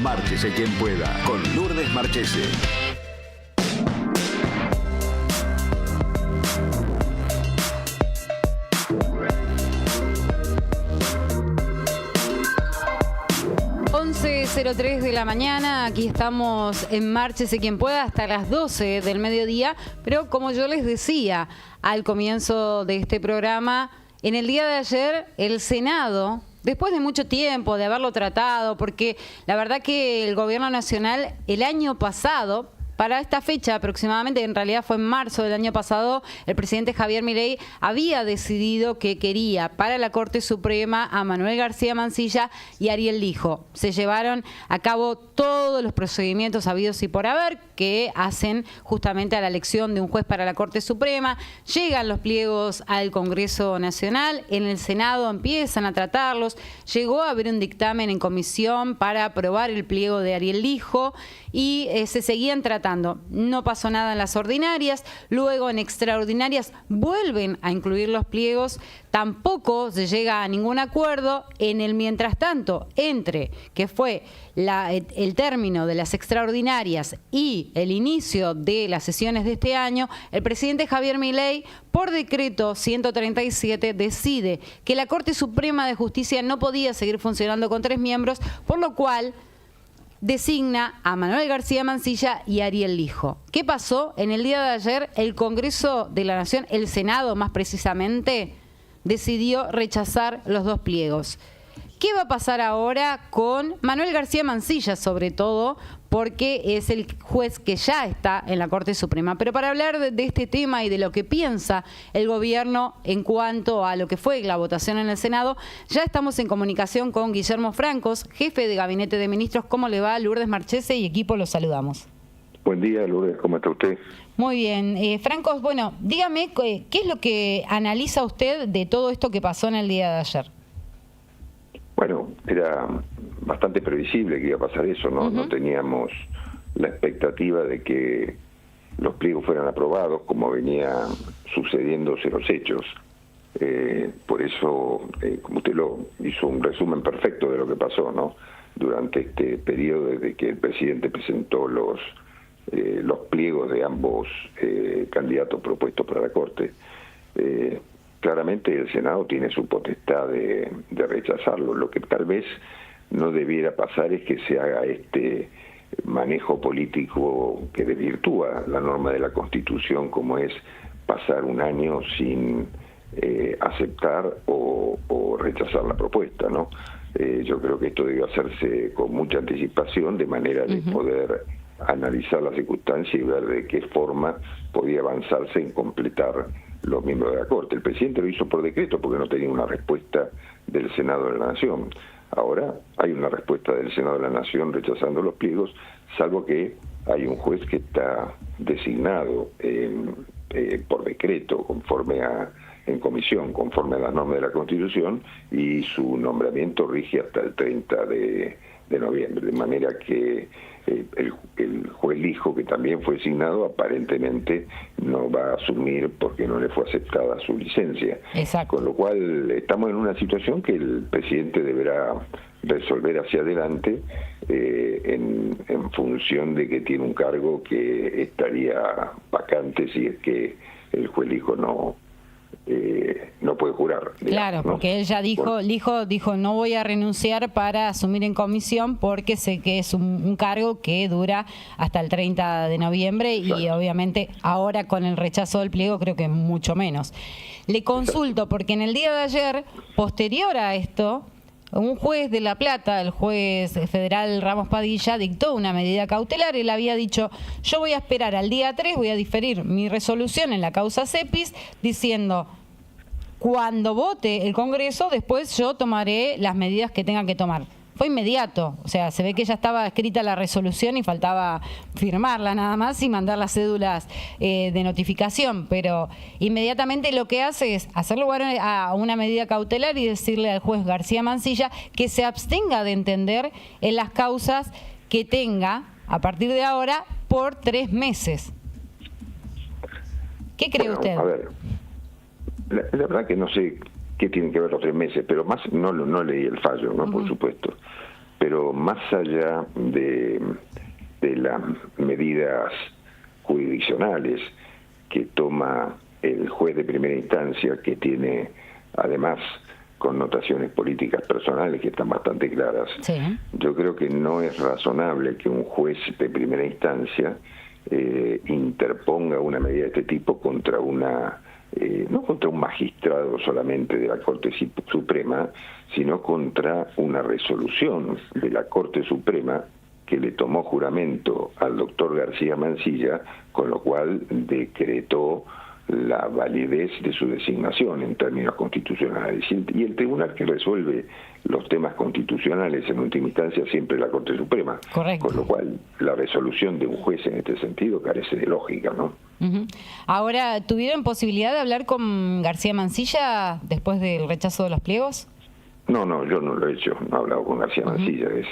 Márchese quien pueda, con Lourdes Marchese. .03 de la mañana, aquí estamos en Márchese quien pueda hasta las 12 del mediodía, pero como yo les decía al comienzo de este programa, en el día de ayer el Senado, después de mucho tiempo de haberlo tratado, porque la verdad que el gobierno nacional el año pasado, para esta fecha aproximadamente, en realidad fue en marzo del año pasado, el presidente Javier Milei había decidido que quería para la Corte Suprema a Manuel García Mansilla y Ariel Lijo. Se llevaron a cabo todos los procedimientos habidos y por haber que hacen justamente a la elección de un juez para la Corte Suprema. Llegan los pliegos al Congreso Nacional, en el Senado empiezan a tratarlos. Llegó a haber un dictamen en comisión para aprobar el pliego de Ariel Lijo y se seguían tratando. No pasó nada en las ordinarias, luego en extraordinarias vuelven a incluir los pliegos, tampoco se llega a ningún acuerdo. En el mientras tanto, entre que fue el término de las extraordinarias y el inicio de las sesiones de este año, el presidente Javier Milei, por decreto 137, decide que la Corte Suprema de Justicia no podía seguir funcionando con 3 miembros, por lo cual designa a Manuel García Mansilla y Ariel Lijo. ¿Qué pasó? En el día de ayer, el Congreso de la Nación, el Senado más precisamente, decidió rechazar los 2 pliegos. ¿Qué va a pasar ahora con Manuel García Mansilla, sobre todo, porque es el juez que ya está en la Corte Suprema? Pero para hablar de este tema y de lo que piensa el gobierno en cuanto a lo que fue la votación en el Senado, ya estamos en comunicación con Guillermo Francos, jefe de Gabinete de Ministros. ¿Cómo le va? Lourdes Marchese y equipo, los saludamos. Buen día, Lourdes, ¿cómo está usted? Muy bien. Francos, bueno, dígame, ¿qué es lo que analiza usted de todo esto que pasó en el día de ayer? Bueno, era bastante previsible que iba a pasar eso, ¿no? No teníamos la expectativa de que los pliegos fueran aprobados como venía sucediéndose los hechos. Por eso, como usted lo hizo un resumen perfecto de lo que pasó, ¿no? Durante este periodo desde que el presidente presentó los pliegos de ambos candidatos propuestos para la Corte. Claramente el Senado tiene su potestad de rechazarlo. Lo que tal vez no debiera pasar es que se haga este manejo político que desvirtúa la norma de la Constitución, como es pasar un año sin aceptar o rechazar la propuesta, ¿no? Yo creo que esto debió hacerse con mucha anticipación, de manera de poder analizar las circunstancias y ver de qué forma podía avanzarse en completar los miembros de la Corte. El presidente lo hizo por decreto porque no tenía una respuesta del Senado de la Nación. Ahora hay una respuesta del Senado de la Nación rechazando los pliegos, salvo que hay un juez que está designado por decreto en comisión, conforme a las normas de la Constitución, y su nombramiento rige hasta el 30 de noviembre, de manera que el juez Lijo, que también fue designado, aparentemente no va a asumir porque no le fue aceptada su licencia. Exacto. Con lo cual estamos en una situación que el presidente deberá resolver hacia adelante en función de que tiene un cargo que estaría vacante si es que el juez Lijo no puede jurar. Digamos, claro, ¿no? porque él ya dijo, Lijo dijo, no voy a renunciar para asumir en comisión porque sé que es un cargo que dura hasta el 30 de noviembre. Exacto. Y obviamente ahora con el rechazo del pliego creo que mucho menos. Le consulto, porque en el día de ayer, posterior a esto, un juez de La Plata, el juez federal Ramos Padilla, dictó una medida cautelar. Él había dicho, yo voy a esperar al día 3, voy a diferir mi resolución en la causa Cepis, diciendo, cuando vote el Congreso, después yo tomaré las medidas que tenga que tomar. Fue inmediato, o sea, se ve que ya estaba escrita la resolución y faltaba firmarla nada más y mandar las cédulas de notificación, pero inmediatamente lo que hace es hacer lugar a una medida cautelar y decirle al juez García Mansilla que se abstenga de entender en las causas que tenga a partir de ahora por 3 meses. ¿Qué cree usted? A ver, la verdad que no sé qué tienen que ver los 3 meses, pero más no leí el fallo, ¿no? Por supuesto. pero más allá de las medidas jurisdiccionales que toma el juez de primera instancia, que tiene además connotaciones políticas personales que están bastante claras, sí. Yo creo que no es razonable que un juez de primera instancia interponga una medida de este tipo contra no contra un magistrado solamente de la Corte Suprema, sino contra una resolución de la Corte Suprema que le tomó juramento al doctor García Mansilla, con lo cual decretó la validez de su designación en términos constitucionales. Y el tribunal que resuelve los temas constitucionales en última instancia siempre es la Corte Suprema. Correcto. Con lo cual la resolución de un juez en este sentido carece de lógica, ¿no? Uh-huh. Ahora, ¿tuvieron posibilidad de hablar con García Mansilla después del rechazo de los pliegos? No, yo no lo he hecho, no he hablado con García Mansilla, es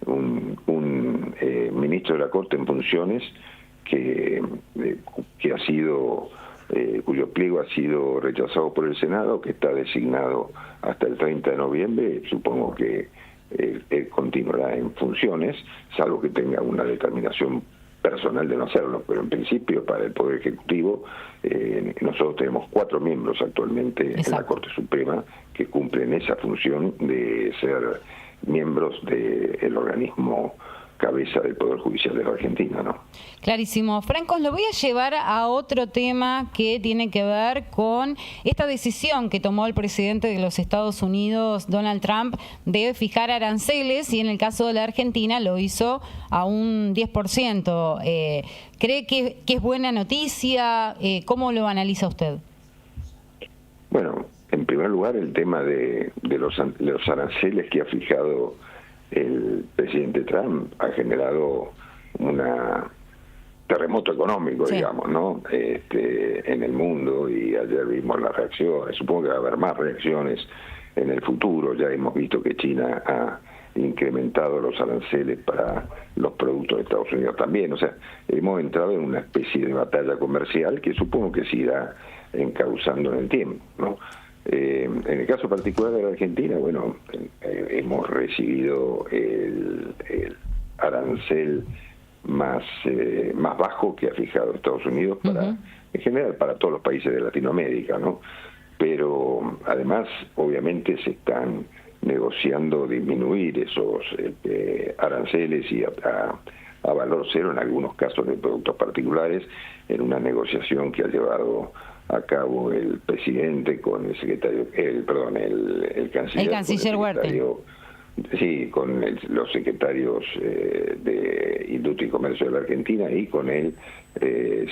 un ministro de la Corte en funciones que ha sido cuyo pliego ha sido rechazado por el Senado, que está designado hasta el 30 de noviembre. Supongo que él continuará en funciones, salvo que tenga una determinación personal de no hacerlo, pero en principio para el Poder Ejecutivo nosotros tenemos 4 miembros actualmente. Exacto. En la Corte Suprema que cumplen esa función de ser miembros del organismo cabeza del Poder Judicial de la Argentina, ¿no? Clarísimo. Franco, lo voy a llevar a otro tema que tiene que ver con esta decisión que tomó el presidente de los Estados Unidos, Donald Trump, de fijar aranceles, y en el caso de la Argentina lo hizo a un 10%. ¿Cree que es buena noticia? ¿Cómo lo analiza usted? Bueno, en primer lugar, el tema de los aranceles que ha fijado el presidente Trump ha generado un terremoto económico, sí, digamos, ¿no? En el mundo, y ayer vimos las reacciones. Supongo que va a haber más reacciones en el futuro. Ya hemos visto que China ha incrementado los aranceles para los productos de Estados Unidos también. O sea, hemos entrado en una especie de batalla comercial que supongo que se irá encauzando en el tiempo, ¿no? En el caso particular de la Argentina, bueno, hemos recibido el arancel más bajo que ha fijado Estados Unidos para, en general, para todos los países de Latinoamérica, ¿no? Pero además, obviamente, se están negociando disminuir esos aranceles y a valor cero en algunos casos de productos particulares, en una negociación que ha llevado a cabo el presidente con el secretario, el canciller Huerta. Sí, con los secretarios de Industria y Comercio de la Argentina y con el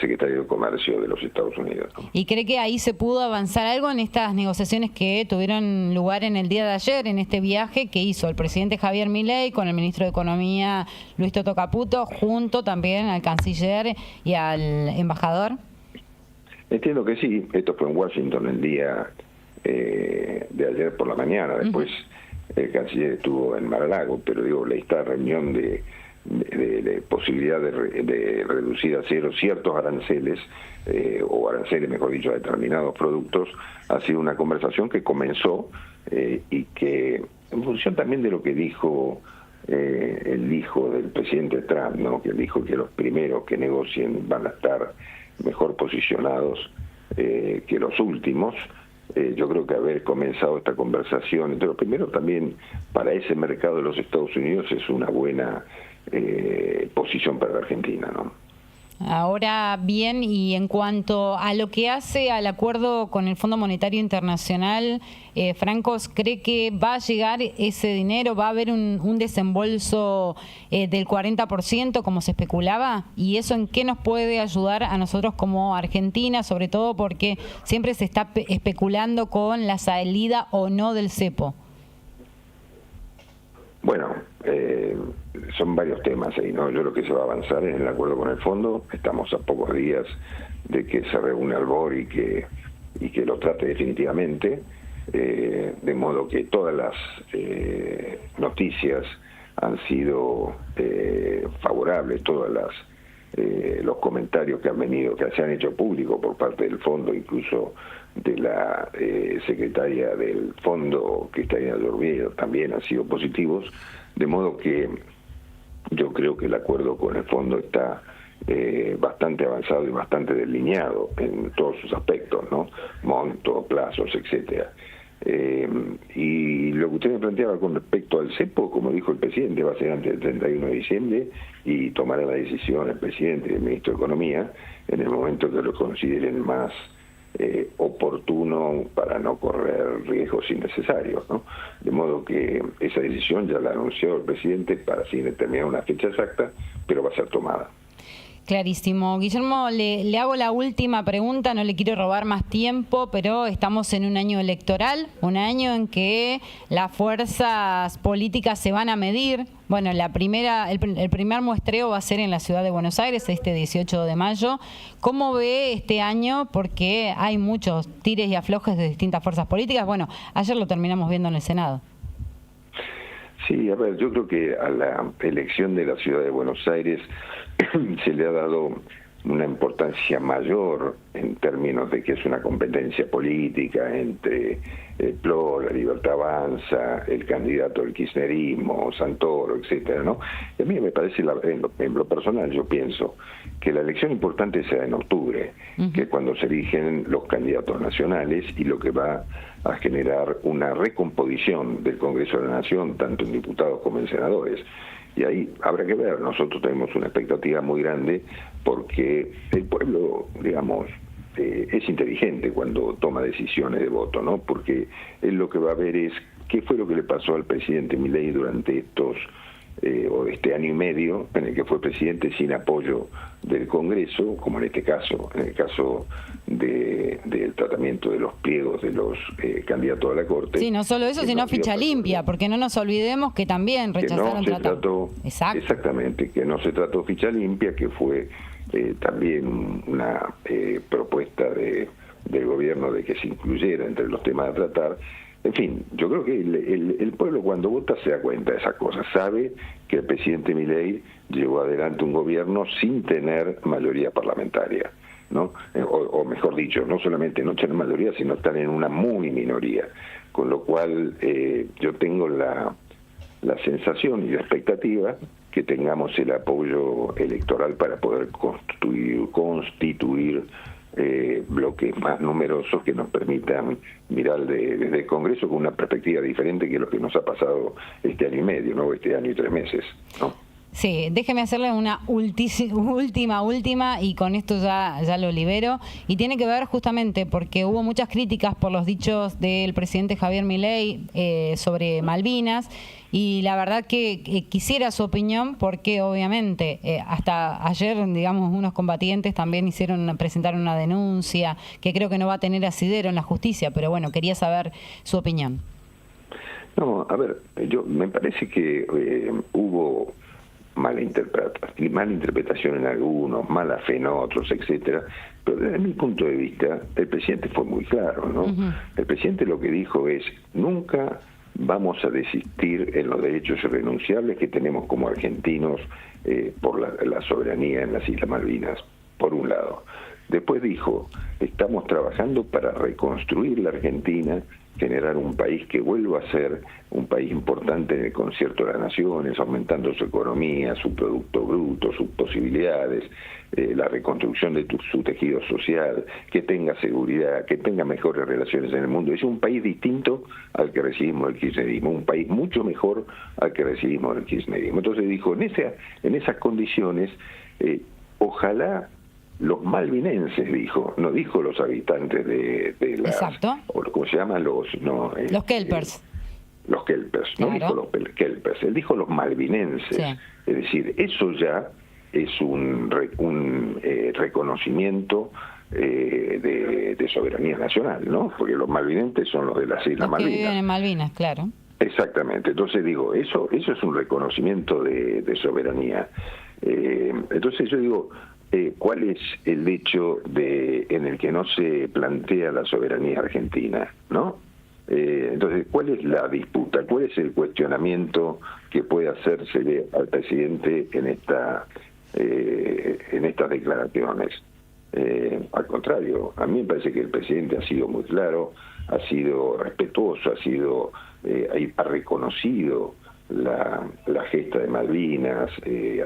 secretario de Comercio de los Estados Unidos. ¿Y cree que ahí se pudo avanzar algo en estas negociaciones que tuvieron lugar en el día de ayer, en este viaje que hizo el presidente Javier Milei con el ministro de Economía Luis Toto Caputo, junto también al canciller y al embajador? Entiendo que sí. Esto fue en Washington el día de ayer por la mañana. Después el canciller estuvo en Mar-a-Lago, pero digo, esta reunión de posibilidad de reducir a cero ciertos aranceles, o aranceles, mejor dicho, a determinados productos, ha sido una conversación que comenzó y que, en función también de lo que dijo el hijo del presidente Trump, ¿no? Que dijo que los primeros que negocien van a estar mejor posicionados que los últimos. Yo creo que haber comenzado esta conversación entre los primeros también para ese mercado de los Estados Unidos es una buena posición para la Argentina, ¿no? Ahora bien, y en cuanto a lo que hace al acuerdo con el Fondo Monetario Internacional, Francos, ¿cree que va a llegar ese dinero? ¿Va a haber un desembolso del 40% como se especulaba? ¿Y eso en qué nos puede ayudar a nosotros como Argentina? Sobre todo porque siempre se está especulando con la salida o no del cepo. Bueno, son varios temas ahí, ¿no? Yo creo que se va a avanzar en el acuerdo con el fondo. Estamos a pocos días de que se reúna el BOR y que lo trate definitivamente, de modo que todas las noticias han sido favorables, todas los comentarios que han venido, que se han hecho públicos por parte del fondo, incluso de la secretaria del fondo, Cristalina Dormier, también han sido positivos, de modo que yo creo que el acuerdo con el fondo está bastante avanzado y bastante delineado en todos sus aspectos, ¿no? Monto, plazos, etcétera. Y lo que usted me planteaba con respecto al cepo, como dijo el presidente, va a ser antes del 31 de diciembre y tomará la decisión el presidente y el ministro de Economía en el momento que lo consideren más oportuno para no correr riesgos innecesarios, ¿no? De modo que esa decisión ya la anunció el presidente para sin determinar una fecha exacta, pero va a ser tomada. Clarísimo. Guillermo, le hago la última pregunta, no le quiero robar más tiempo, pero estamos en un año electoral, un año en que las fuerzas políticas se van a medir. Bueno, el primer muestreo va a ser en la ciudad de Buenos Aires, este 18 de mayo. ¿Cómo ve este año? Porque hay muchos tires y aflojes de distintas fuerzas políticas. Bueno, ayer lo terminamos viendo en el Senado. Sí, a ver, yo creo que a la elección de la ciudad de Buenos Aires se le ha dado una importancia mayor en términos de que es una competencia política entre el PLO, la Libertad Avanza, el candidato del kirchnerismo, Santoro, etcétera, ¿no? Y a mí me parece, en lo personal, yo pienso que la elección importante será en octubre, que es cuando se eligen los candidatos nacionales y lo que va a generar una recomposición del Congreso de la Nación, tanto en diputados como en senadores. Y ahí habrá que ver, nosotros tenemos una expectativa muy grande porque el pueblo, digamos, es inteligente cuando toma decisiones de voto, ¿no? Porque él lo que va a ver es qué fue lo que le pasó al presidente Milei durante este año y medio en el que fue presidente sin apoyo del Congreso, como en este caso, en el caso del tratamiento de los pliegos de los candidatos a la Corte. Sí, no solo eso, sino ficha limpia, porque no nos olvidemos que también rechazaron tratado. Exactamente, que no se trató ficha limpia, que fue también una propuesta del gobierno de que se incluyera entre los temas a tratar. En fin, yo creo que el pueblo cuando vota se da cuenta de esas cosas, sabe que el presidente Milei llevó adelante un gobierno sin tener mayoría parlamentaria, ¿no? O mejor dicho, no solamente no tener mayoría, sino estar en una muy minoría, con lo cual yo tengo la sensación y la expectativa que tengamos el apoyo electoral para poder constituir bloques más numerosos que nos permitan mirar desde el Congreso con una perspectiva diferente que lo que nos ha pasado este año y medio, ¿no? Este año y 3 meses, ¿no? Sí, déjeme hacerle una última y con esto ya lo libero, y tiene que ver justamente porque hubo muchas críticas por los dichos del presidente Javier Milei sobre Malvinas, y la verdad que quisiera su opinión porque obviamente hasta ayer, digamos, unos combatientes también presentaron una denuncia que creo que no va a tener asidero en la justicia, pero bueno, quería saber su opinión. No, a ver, me parece que hubo mala interpretación en algunos, mala fe en otros, etcétera, pero desde mi punto de vista el presidente fue muy claro, ¿no? El presidente lo que dijo es: nunca vamos a desistir en los derechos irrenunciables que tenemos como argentinos por la soberanía en las Islas Malvinas, por un lado. Después dijo: estamos trabajando para reconstruir la Argentina, generar un país que vuelva a ser un país importante en el concierto de las naciones, aumentando su economía, su producto bruto, sus posibilidades, la reconstrucción de su tejido social, que tenga seguridad, que tenga mejores relaciones en el mundo. Es un país distinto al que recibimos del kirchnerismo, un país mucho mejor al que recibimos del kirchnerismo. Entonces dijo, en esas condiciones, ojalá los malvinenses, dijo, no dijo los habitantes de las... Exacto. O ¿cómo se llaman? Los kelpers. Los kelpers, claro. No dijo los kelpers, él dijo los malvinenses. Sí. Es decir, eso ya es un reconocimiento de soberanía nacional, ¿no? Porque los malvinenses son los de las Islas Malvinas. Que viven en Malvinas, claro. Exactamente. Entonces digo, eso es un reconocimiento de soberanía. Entonces yo digo, ¿cuál es el hecho en el que no se plantea la soberanía argentina, ¿no? Entonces, ¿cuál es la disputa? ¿Cuál es el cuestionamiento que puede hacérsele al presidente en estas declaraciones? Al contrario, a mí me parece que el presidente ha sido muy claro, ha sido respetuoso, ha reconocido la gesta de Malvinas,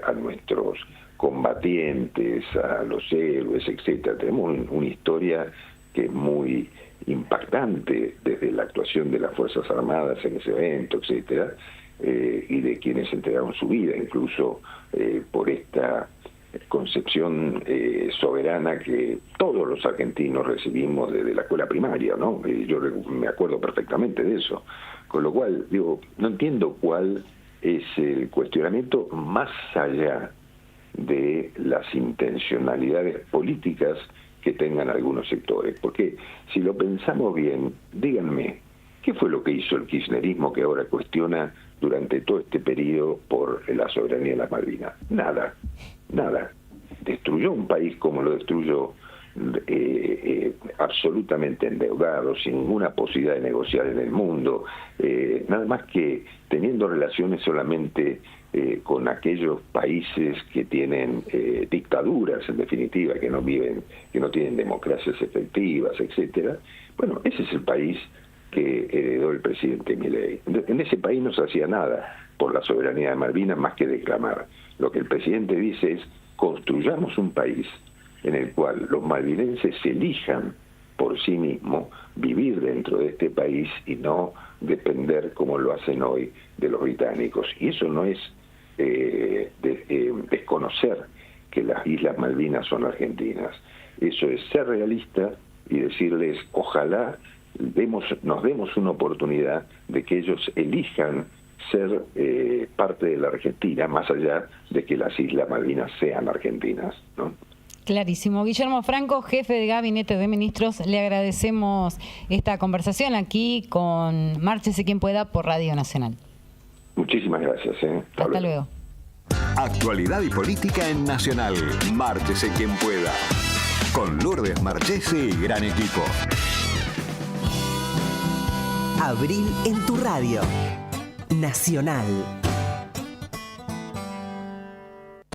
a nuestros combatientes, a los héroes, etcétera. Tenemos una historia que es muy impactante desde la actuación de las Fuerzas Armadas en ese evento, etcétera, y de quienes entregaron su vida, incluso por esta concepción soberana que todos los argentinos recibimos desde la escuela primaria, ¿no? Yo me acuerdo perfectamente de eso. Con lo cual, digo, no entiendo cuál es el cuestionamiento más allá de las intencionalidades políticas que tengan algunos sectores. Porque si lo pensamos bien, díganme, ¿qué fue lo que hizo el kirchnerismo que ahora cuestiona durante todo este periodo por la soberanía de las Malvinas? Nada. Destruyó un país como lo destruyó, absolutamente endeudado, sin ninguna posibilidad de negociar en el mundo, nada más que teniendo relaciones solamente con aquellos países que tienen dictaduras, en definitiva, que no tienen democracias efectivas, etcétera. Bueno, ese es el país que heredó el presidente Milei. En ese país no se hacía nada por la soberanía de Malvinas más que declamar. Lo que el presidente dice es: construyamos un país en el cual los malvinenses se elijan por sí mismos vivir dentro de este país y no depender, como lo hacen hoy, de los británicos. Y eso no es desconocer que las Islas Malvinas son argentinas. Eso es ser realista y decirles: ojalá nos demos una oportunidad de que ellos elijan ser parte de la Argentina, más allá de que las Islas Malvinas sean argentinas, ¿no? Clarísimo. Guillermo Franco, jefe de Gabinete de Ministros, le agradecemos esta conversación aquí con Márchese quien pueda por Radio Nacional. Muchísimas gracias. Hasta luego. Actualidad y política en Nacional. Márchese quien pueda. Con Lourdes Marchese y gran equipo. Abril en tu radio. Nacional.